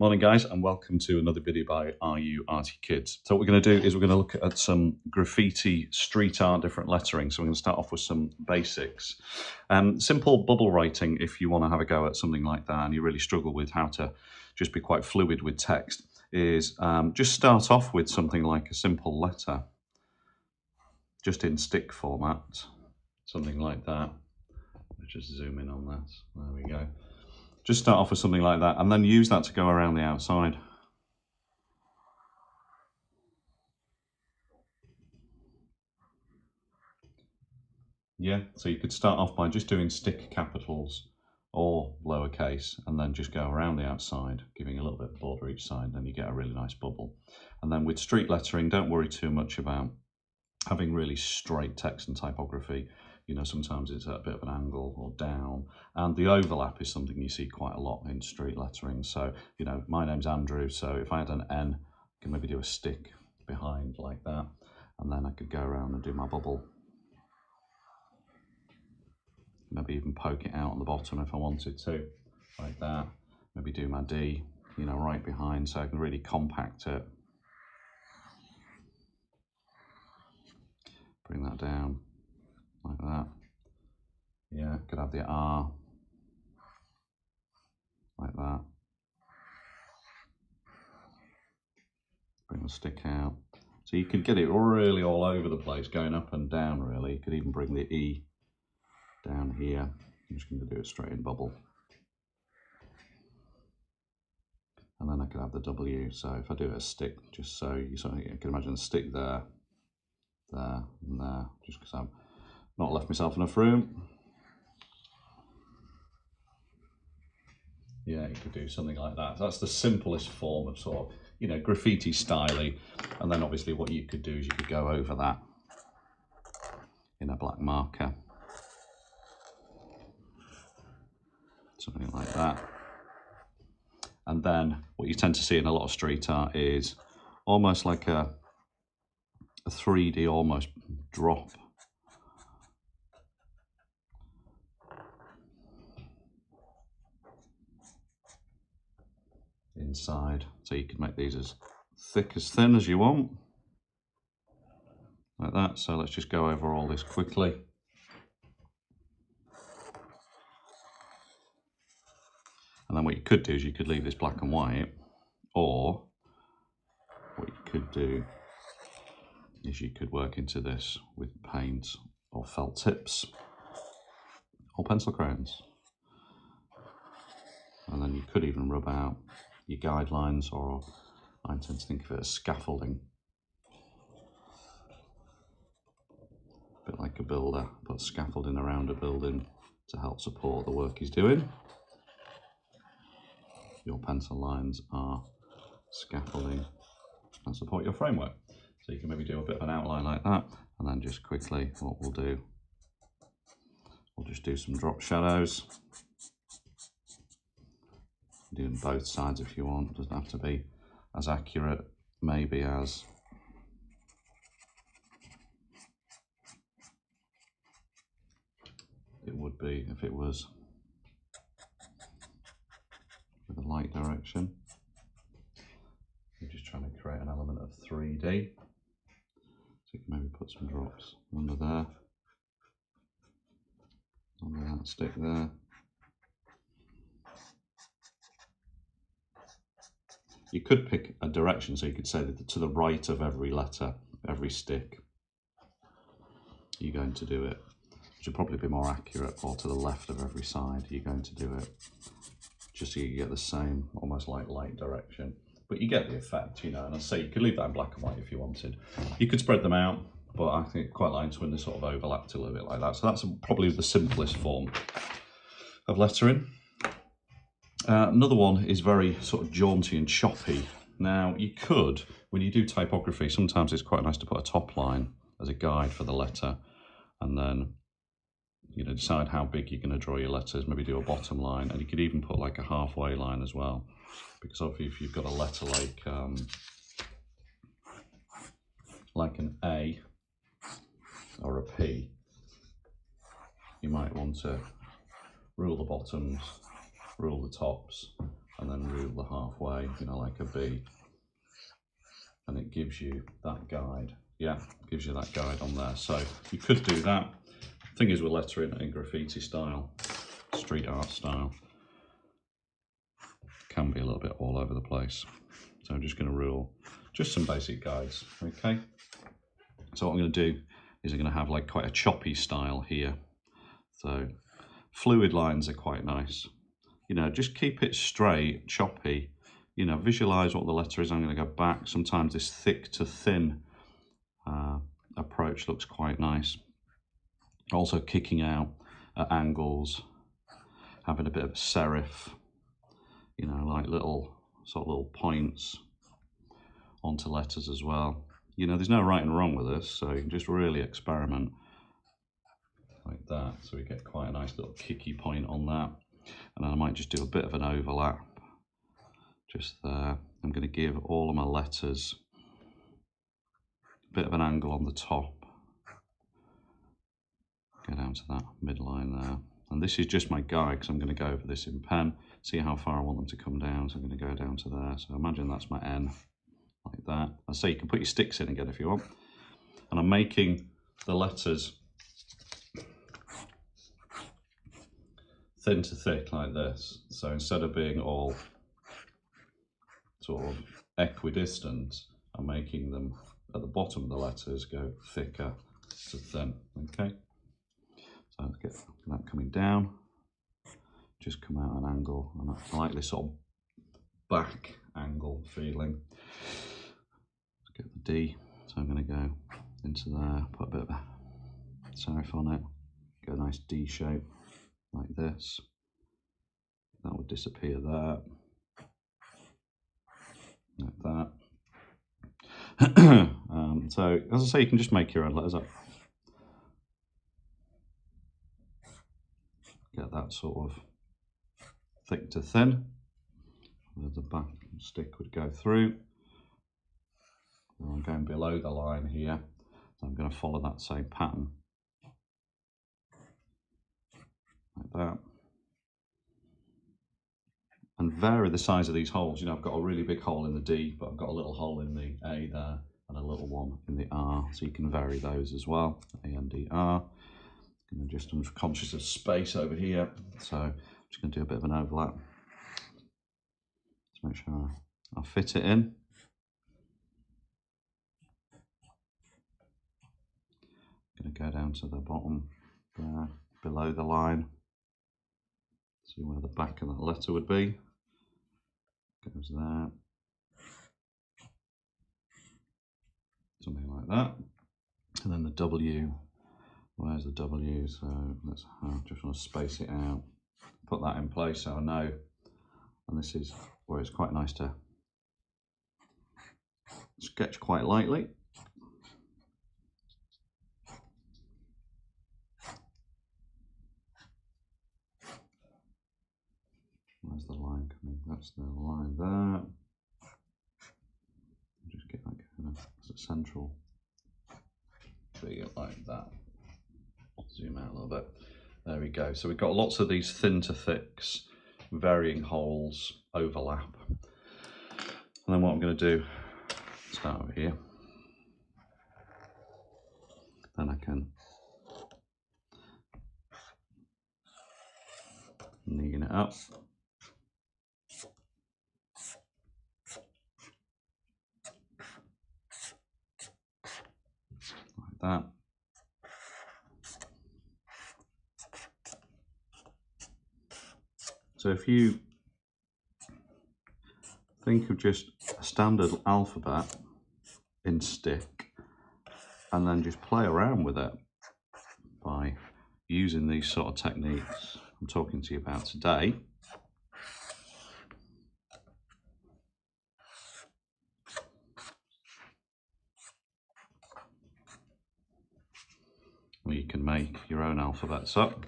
Morning guys, and welcome to another video by Are You Arty Kids. So what we're going to do is we're going to look at some graffiti, street art, different lettering. So we're going to start off with some basics. Simple bubble writing, if you want to have a go at something like that and you really struggle with how to just be quite fluid with text, is just start off with something like a simple letter, just in stick format, something like that. Let's just zoom in on that. There we go. Just start off with something like that and then use that to go around the outside. Yeah, so you could start off by just doing stick capitals or lowercase and then just go around the outside, giving a little bit of border each side, then you get a really nice bubble. And then with street lettering, don't worry too much about having really straight text and typography. You know, sometimes it's at a bit of an angle or down, and the overlap is something you see quite a lot in street lettering. So, you know, my name's Andrew, so if I had an N, I can maybe do a stick behind like that, and then I could go around and do my bubble. Maybe even poke it out on the bottom if I wanted to, like that. Maybe do my D, you know, right behind, so I can really compact it. Bring that down like that. Yeah, could have the R like that. Bring the stick out. So you could get it really all over the place, going up and down really. You could even bring the E down here. I'm just going to do it straight in bubble. And then I could have the W. So if I do a stick, just so you can imagine a stick there, there, and there, just because I've not left myself enough room. Yeah, you could do something like that. That's the simplest form of sort of, you know, graffiti styly. And then obviously what you could do is you could go over that in a black marker. Something like that. And then what you tend to see in a lot of street art is almost like a 3D almost drop. Inside, so you can make these as thick as thin as you want, like that. So let's just go over all this quickly. And then what you could do is you could leave this black and white, or what you could do is you could work into this with paint or felt tips or pencil crayons. And then you could even rub out your guidelines, or I tend to think of it as scaffolding. A bit like a builder, put scaffolding around a building to help support the work he's doing. Your pencil lines are scaffolding and support your framework. So you can maybe do a bit of an outline like that, and then just quickly what we'll do, we'll just do some drop shadows. Doing both sides if you want, doesn't have to be as accurate maybe as it would be if it was with a light direction. We're just trying to create an element of 3D. So you can maybe put some drops under there, under that stick there. You could pick a direction, so you could say that to the right of every letter, every stick, you're going to do it. Which would probably be more accurate, or to the left of every side, you're going to do it. Just so you get the same, almost like light direction. But you get the effect, you know, and I say you could leave that in black and white if you wanted. You could spread them out, but I think quite like when they sort of overlapped a little bit like that. So that's probably the simplest form of lettering. Another one is very sort of jaunty and choppy. Now you could, when you do typography, sometimes it's quite nice to put a top line as a guide for the letter, and then, you know, decide how big you're going to draw your letters, maybe do a bottom line, and you could even put like a halfway line as well, because obviously if you've got a letter like an A or a P, you might want to rule the bottoms, rule the tops, and then rule the halfway, you know, like a B. And it gives you that guide. Yeah, gives you that guide on there. So you could do that. Thing is, we're lettering in graffiti style, street art style. Can be a little bit all over the place. So I'm just going to rule just some basic guides, okay? So what I'm going to do is I'm going to have like quite a choppy style here. So fluid lines are quite nice. You know, just keep it straight, choppy. You know, visualize what the letter is. I'm going to go back. Sometimes this thick to thin approach looks quite nice. Also kicking out at angles, having a bit of a serif, you know, like little points onto letters as well. You know, there's no right and wrong with this, so you can just really experiment like that. So we get quite a nice little kicky point on that. And then I might just do a bit of an overlap just there. I'm going to give all of my letters a bit of an angle on the top. Go down to that midline there. And this is just my guide because I'm going to go over this in pen, see how far I want them to come down. So I'm going to go down to there. So imagine that's my N, like that. I say you can put your sticks in again if you want. And I'm making the letters thin to thick like this. So instead of being all sort of equidistant, I'm making them at the bottom of the letters go thicker to thin, okay? So let's get that coming down, just come out an angle, and I like this sort of back angle feeling. Let's get the D, so I'm going to go into there, put a bit of a serif on it, get a nice D shape like this. That would disappear there, like that. So as I say, you can just make your own letters up. Get that sort of thick to thin, where the back stick would go through. And I'm going below the line here, so I'm going to follow that same pattern, like that. And vary the size of these holes. You know, I've got a really big hole in the D, but I've got a little hole in the A there, and a little one in the R, so you can vary those as well, A and D, R. And just I'm conscious of space over here, so I'm just going to do a bit of an overlap to make sure I fit it in. Going to go down to the bottom there, below the line. See where the back of that letter would be. Goes there. Something like that. And then the W. Where's the W? So let's just want to space it out. Put that in place so I know. And this is where it's quite nice to sketch quite lightly. Where's the line coming? That's the line there. Just get that going as a central. Be it like that. Zoom out a little bit. There we go. So we've got lots of these thin to thicks, varying holes, overlap. And then what I'm going to do, start over here. Then I can neaten it up. Like that. So if you think of just a standard alphabet in stick and then just play around with it by using these sort of techniques I'm talking to you about today, where you can make your own alphabets up.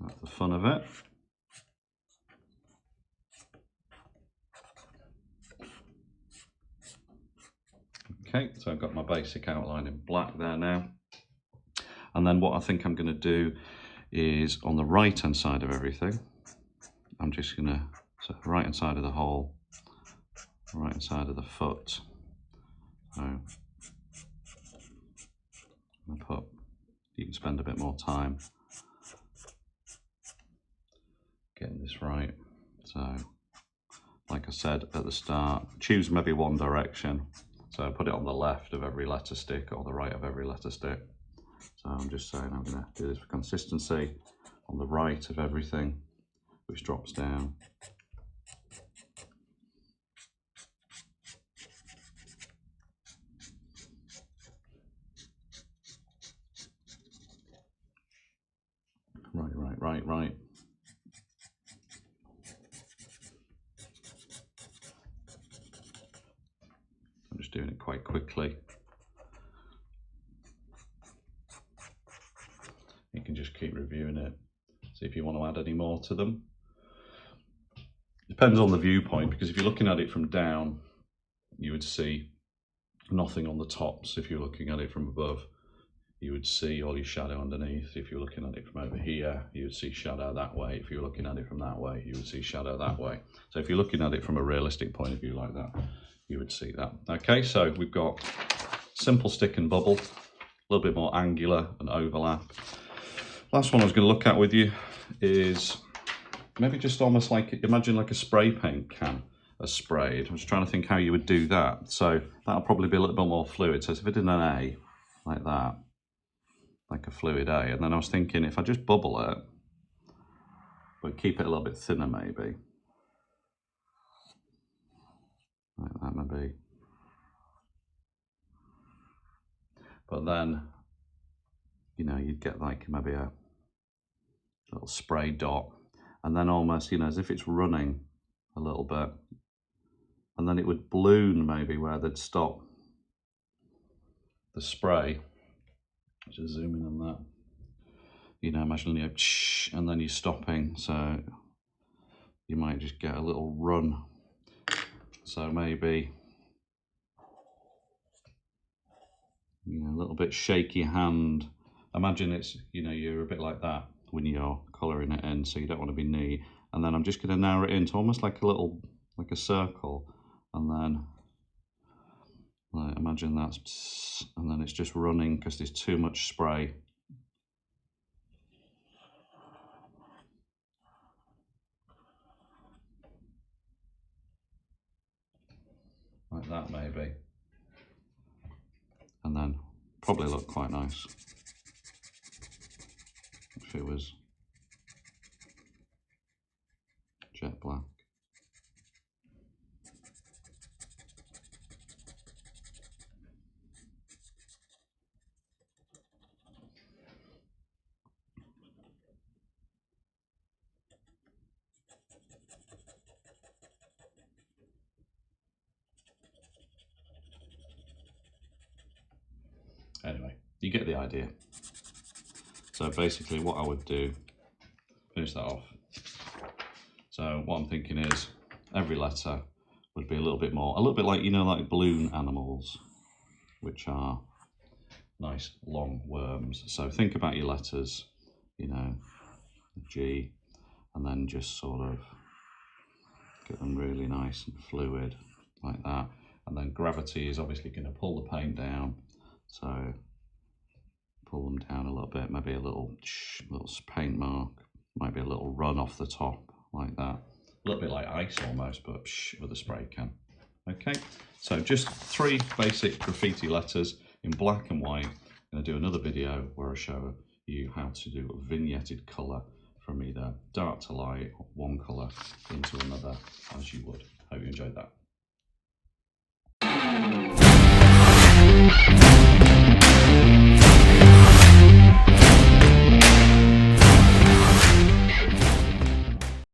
That's the fun of it. Okay, so I've got my basic outline in black there now. And then what I think I'm going to do is on the right hand side of everything, I'm just gonna, so right hand side of the hole, right hand side of the foot. So I'm gonna put, you can spend a bit more time getting this right. So like I said at the start, choose maybe one direction. So put it on the left of every letter stick or the right of every letter stick. So I'm just saying I'm going to do this for consistency on the right of everything, which drops down. Right. I'm just doing it quite quickly. You can just keep reviewing it, see if you want to add any more to them. Depends on the viewpoint, because if you're looking at it from down, you would see nothing on the tops. If you're looking at it from above, you would see all your shadow underneath. If you're looking at it from over here, you would see shadow that way. If you're looking at it from that way, you would see shadow that way. So if you're looking at it from a realistic point of view like that, you would see that. Okay, so we've got simple stick and bubble, a little bit more angular and overlap. Last one I was going to look at with you is maybe just almost like, imagine like a spray paint can as sprayed. I was trying to think how you would do that. So that'll probably be a little bit more fluid. So if I did an A like that, like a fluid A, and then I was thinking if I just bubble it, but keep it a little bit thinner maybe. Like that maybe. But then, you know, you'd get like maybe a little spray dot, and then almost, you know, as if it's running a little bit, and then it would balloon maybe where they'd stop the spray. Just zoom in on that. You know, imagine you have, and then you're stopping, so you might just get a little run. So maybe, you know, a little bit shaky hand. Imagine it's, you know, you're a bit like that when you're colouring it in, so you don't want to be neat. And then I'm just going to narrow it into almost like a little, like a circle, and then like, imagine that's, and then it's just running because there's too much spray. Like that maybe. And then probably look quite nice if it was jet black. Anyway, you get the idea. So basically what I would do, finish that off. So what I'm thinking is every letter would be a little bit more, a little bit like, you know, like balloon animals, which are nice long worms. So think about your letters, you know, G, and then just sort of get them really nice and fluid like that. And then gravity is obviously going to pull the paint down, so pull them down a little bit, maybe a little paint mark, might be a little run off the top like that, a little bit like ice almost, but with a spray can. Okay, so just 3 basic graffiti letters in black and white. I'm going to do another video where I show you how to do a vignetted colour from either dark to light or one colour into another as you would. Hope you enjoyed that.